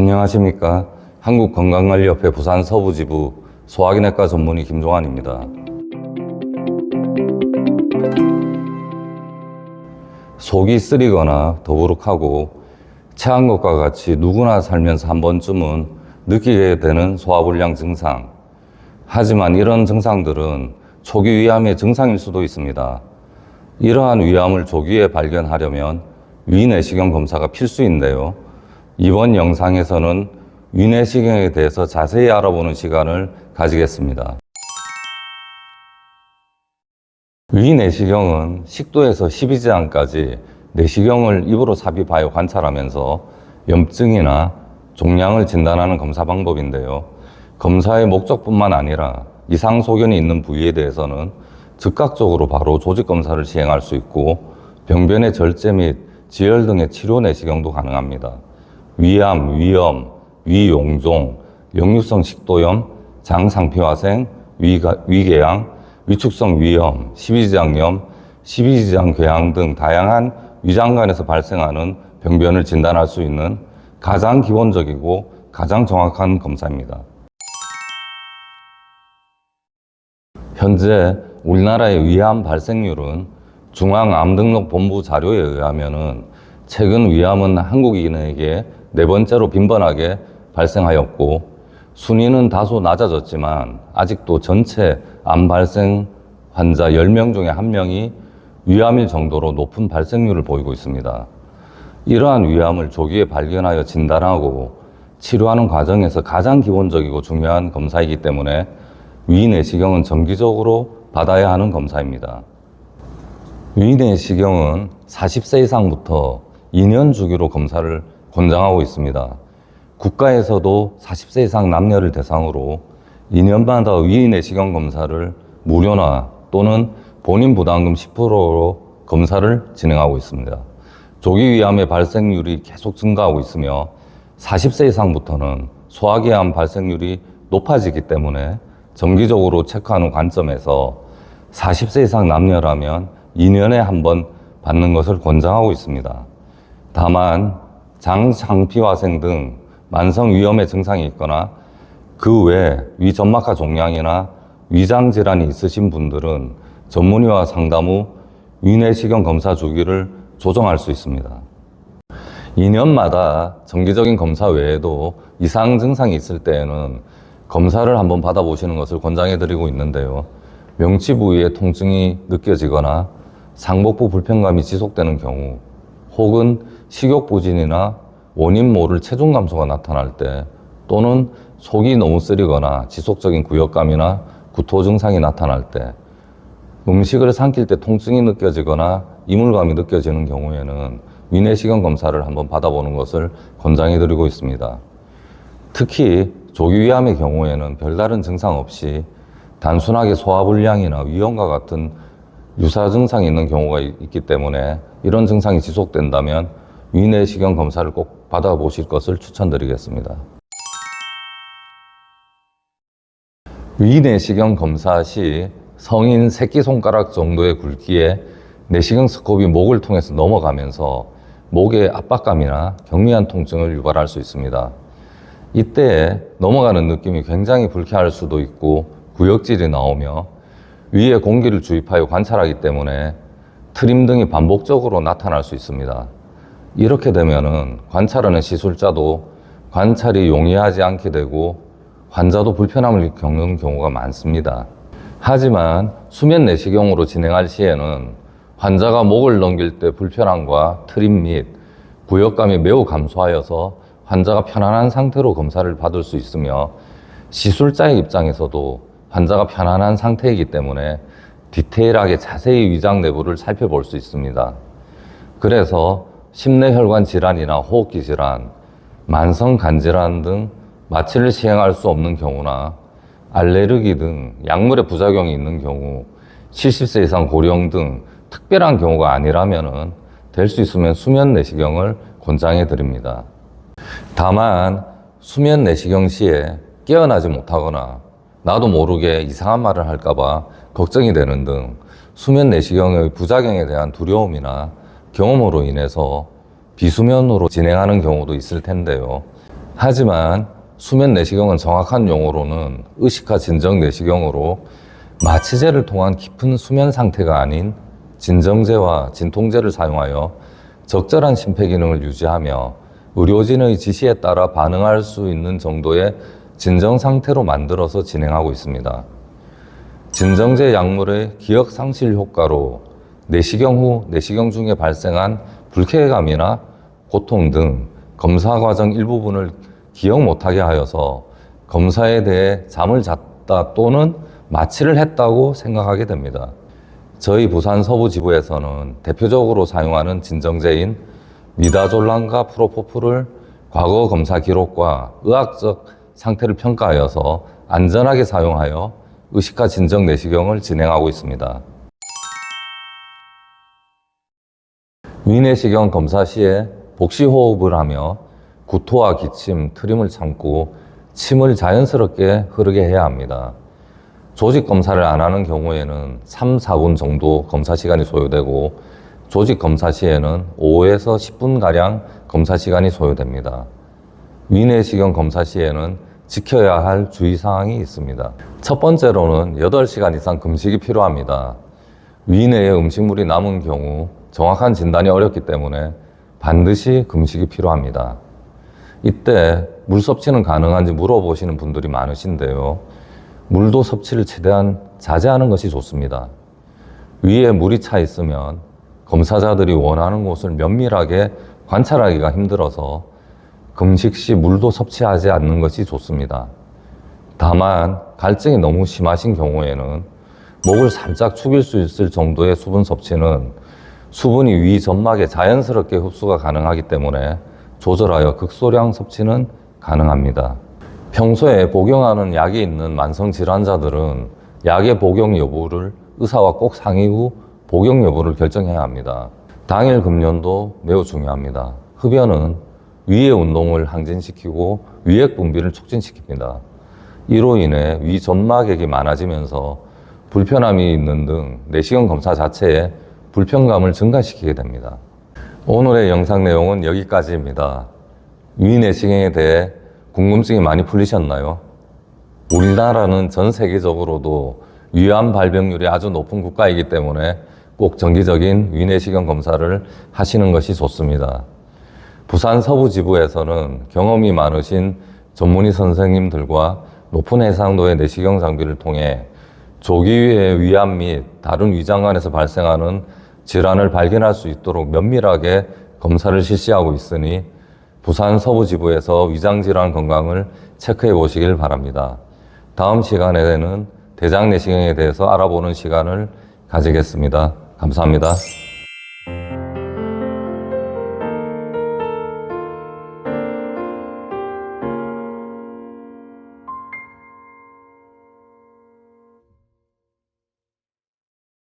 안녕하십니까. 한국건강관리협회 부산서부지부 소화기내과 전문의 김종환입니다. 속이 쓰리거나 더부룩하고 체한 것과 같이 누구나 살면서 한 번쯤은 느끼게 되는 소화불량 증상. 하지만 이런 증상들은 초기 위암의 증상일 수도 있습니다. 이러한 위암을 조기에 발견하려면 위내시경 검사가 필수인데요. 이번 영상에서는 위내시경에 대해서 자세히 알아보는 시간을 가지겠습니다. 위내시경은 식도에서 12지항까지 내시경을 입으로 삽입하여 관찰하면서 염증이나 종양을 진단하는 검사 방법인데요. 검사의 목적뿐만 아니라 이상 소견이 있는 부위에 대해서는 즉각적으로 바로 조직 검사를 시행할 수 있고 병변의 절제 및 지혈 등의 치료 내시경도 가능합니다. 위암, 위염, 위용종, 역류성 식도염, 장상피화생, 위궤양, 위축성 위염, 십이지장염, 십이지장궤양 등 다양한 위장관에서 발생하는 병변을 진단할 수 있는 가장 기본적이고 가장 정확한 검사입니다. 현재 우리나라의 위암 발생률은 중앙암등록본부 자료에 의하면은 최근 위암은 한국인에게 4번째로 빈번하게 발생하였고 순위는 다소 낮아졌지만 아직도 전체 암 발생 환자 10명 중에 1명이 위암일 정도로 높은 발생률을 보이고 있습니다. 이러한 위암을 조기에 발견하여 진단하고 치료하는 과정에서 가장 기본적이고 중요한 검사이기 때문에 위내시경은 정기적으로 받아야 하는 검사입니다. 위내시경은 40세 이상부터 2년 주기로 검사를 권장하고 있습니다. 국가에서도 40세 이상 남녀를 대상으로 2년마다 위내시경 검사를 무료나 또는 본인 부담금 10%로 검사를 진행하고 있습니다. 조기 위암의 발생률이 계속 증가하고 있으며 40세 이상부터는 소화기암 발생률이 높아지기 때문에 정기적으로 체크하는 관점에서 40세 이상 남녀라면 2년에 한 번 받는 것을 권장하고 있습니다. 다만 장상피화생 등 만성 위염의 증상이 있거나 그 외 위점막하 종양이나 위장 질환이 있으신 분들은 전문의와 상담 후 위내시경 검사 주기를 조정할 수 있습니다. 2년마다 정기적인 검사 외에도 이상 증상이 있을 때에는 검사를 한번 받아보시는 것을 권장해 드리고 있는데요. 명치 부위에 통증이 느껴지거나 상복부 불편감이 지속되는 경우 혹은 식욕부진이나 원인 모를 체중 감소가 나타날 때 또는 속이 너무 쓰리거나 지속적인 구역감이나 구토 증상이 나타날 때 음식을 삼킬 때 통증이 느껴지거나 이물감이 느껴지는 경우에는 위내시경 검사를 한번 받아보는 것을 권장해 드리고 있습니다. 특히 조기 위암의 경우에는 별다른 증상 없이 단순하게 소화불량이나 위염과 같은 유사 증상이 있는 경우가 있기 때문에 이런 증상이 지속된다면 위내시경 검사를 꼭 받아보실 것을 추천드리겠습니다. 위내시경 검사 시 성인 새끼손가락 정도의 굵기에 내시경 스콥이 목을 통해서 넘어가면서 목에 압박감이나 경미한 통증을 유발할 수 있습니다. 이때 넘어가는 느낌이 굉장히 불쾌할 수도 있고 구역질이 나오며 위에 공기를 주입하여 관찰하기 때문에 트림 등이 반복적으로 나타날 수 있습니다. 이렇게 되면은 관찰하는 시술자도 관찰이 용이하지 않게 되고 환자도 불편함을 겪는 경우가 많습니다. 하지만 수면 내시경으로 진행할 시에는 환자가 목을 넘길 때 불편함과 트림 및 구역감이 매우 감소하여서 환자가 편안한 상태로 검사를 받을 수 있으며 시술자의 입장에서도 환자가 편안한 상태이기 때문에 디테일하게 자세히 위장 내부를 살펴볼 수 있습니다. 그래서 심내혈관 질환이나 호흡기 질환, 만성 간질환 등 마취를 시행할 수 없는 경우나 알레르기 등 약물의 부작용이 있는 경우, 70세 이상 고령 등 특별한 경우가 아니라면 될 수 있으면 수면 내시경을 권장해 드립니다. 다만 수면 내시경 시에 깨어나지 못하거나 나도 모르게 이상한 말을 할까봐 걱정이 되는 등 수면 내시경의 부작용에 대한 두려움이나 경험으로 인해서 비수면으로 진행하는 경우도 있을 텐데요. 하지만 수면 내시경은 정확한 용어로는 의식화 진정 내시경으로 마취제를 통한 깊은 수면 상태가 아닌 진정제와 진통제를 사용하여 적절한 심폐기능을 유지하며 의료진의 지시에 따라 반응할 수 있는 정도의 진정 상태로 만들어서 진행하고 있습니다. 진정제 약물의 기억 상실 효과로 내시경 후 내시경 중에 발생한 불쾌감이나 고통 등 검사 과정 일부분을 기억 못하게 하여서 검사에 대해 잠을 잤다 또는 마취를 했다고 생각하게 됩니다. 저희 부산 서부지부에서는 대표적으로 사용하는 진정제인 미다졸람과 프로포폴을 과거 검사 기록과 의학적 상태를 평가하여서 안전하게 사용하여 의식화 진정 내시경을 진행하고 있습니다. 위내시경 검사 시에 복시호흡을 하며 구토와 기침, 트림을 참고 침을 자연스럽게 흐르게 해야 합니다. 조직 검사를 안 하는 경우에는 3, 4분 정도 검사 시간이 소요되고 조직 검사 시에는 5에서 10분가량 검사 시간이 소요됩니다. 위내시경 검사 시에는 지켜야 할 주의사항이 있습니다. 첫 번째로는 8시간 이상 금식이 필요합니다. 위내에 음식물이 남은 경우 정확한 진단이 어렵기 때문에 반드시 금식이 필요합니다. 이때 물 섭취는 가능한지 물어보시는 분들이 많으신데요. 물도 섭취를 최대한 자제하는 것이 좋습니다. 위에 물이 차 있으면 검사자들이 원하는 곳을 면밀하게 관찰하기가 힘들어서 금식 시 물도 섭취하지 않는 것이 좋습니다. 다만 갈증이 너무 심하신 경우에는 목을 살짝 축일 수 있을 정도의 수분 섭취는 수분이 위 점막에 자연스럽게 흡수가 가능하기 때문에 조절하여 극소량 섭취는 가능합니다. 평소에 복용하는 약이 있는 만성 질환자들은 약의 복용 여부를 의사와 꼭 상의 후 복용 여부를 결정해야 합니다. 당일 금연도 매우 중요합니다. 흡연은 위의 운동을 항진시키고 위액 분비를 촉진시킵니다. 이로 인해 위 점막액이 많아지면서 불편함이 있는 등 내시경 검사 자체에 불편감을 증가시키게 됩니다. 오늘의 영상 내용은 여기까지입니다. 위내시경에 대해 궁금증이 많이 풀리셨나요? 우리나라는 전 세계적으로도 위암 발병률이 아주 높은 국가이기 때문에 꼭 정기적인 위내시경 검사를 하시는 것이 좋습니다. 부산 서부지부에서는 경험이 많으신 전문의 선생님들과 높은 해상도의 내시경 장비를 통해 조기의 위암 및 다른 위장관에서 발생하는 질환을 발견할 수 있도록 면밀하게 검사를 실시하고 있으니 부산 서부지부에서 위장질환 건강을 체크해 보시길 바랍니다. 다음 시간에는 대장 내시경에 대해서 알아보는 시간을 가지겠습니다. 감사합니다.